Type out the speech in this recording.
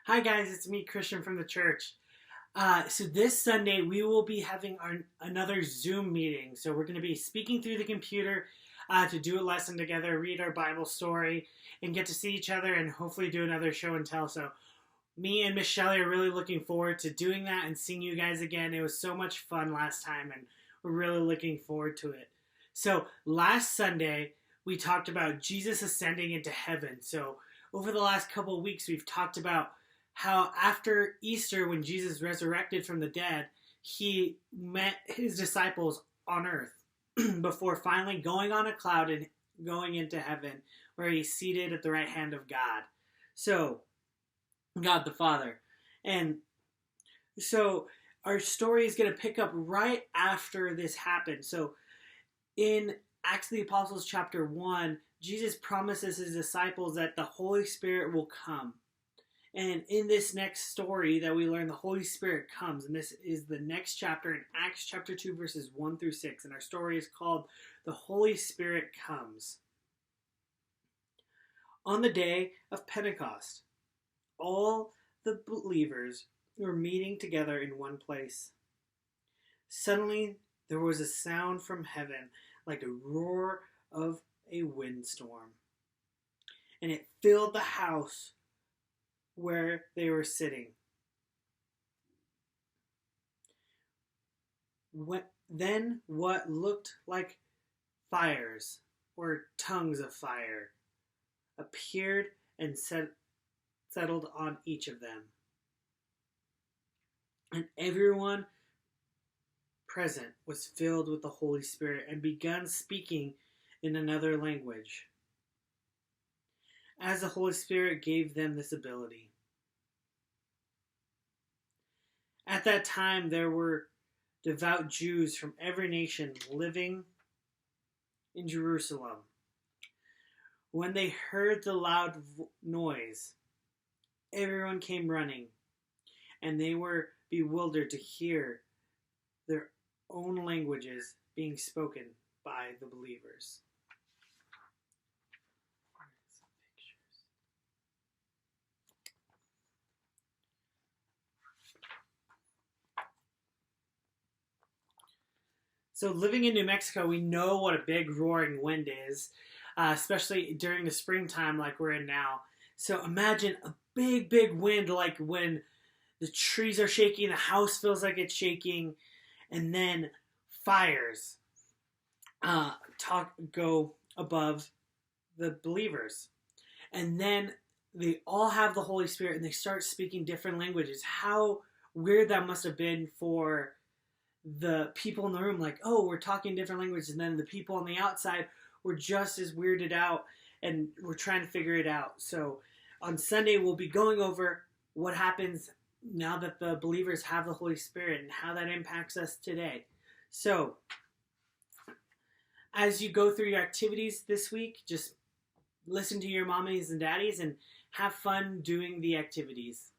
Hi guys, it's me, Christian from the church. So this Sunday we will be having another Zoom meeting. So we're going to be speaking through the computer to do a lesson together, read our Bible story, and get to see each other and hopefully do another show and tell. So me and Miss Shelley are really looking forward to doing that and seeing you guys again. It was so much fun last time and we're really looking forward to it. So last Sunday we talked about Jesus ascending into heaven. So over the last couple of weeks we've talked about how after Easter, when Jesus resurrected from the dead, he met his disciples on earth before finally going on a cloud and going into heaven, where he's seated at the right hand of God. So, God the Father. And so our story is going to pick up right after this happened. So in Acts of the Apostles chapter 1, Jesus promises his disciples that the Holy Spirit will come. And in this next story that we learn, the Holy Spirit comes. And this is the next chapter in Acts chapter 2, verses 1 through 6. And our story is called The Holy Spirit Comes. On the day of Pentecost, all the believers were meeting together in one place. Suddenly, there was a sound from heaven like a roar of a windstorm. And it filled the house where they were sitting. Then what looked like fires, or tongues of fire, appeared and settled on each of them. And everyone present was filled with the Holy Spirit and began speaking in another language, as the Holy Spirit gave them this ability. At that time, there were devout Jews from every nation living in Jerusalem. When they heard the loud noise, everyone came running, and they were bewildered to hear their own languages being spoken by the believers. So living in New Mexico, we know what a big roaring wind is, especially during the springtime like we're in now. So imagine a big, big wind, like when the trees are shaking, the house feels like it's shaking, and then fires go above the believers. And then they all have the Holy Spirit and they start speaking different languages. How weird that must have been for the people in the room, like, oh, we're talking different languages, and then the people on the outside were just as weirded out, and we're trying to figure it out. So on Sunday, we'll be going over what happens now that the believers have the Holy Spirit and how that impacts us today. So as you go through your activities this week, just listen to your mommies and daddies and have fun doing the activities.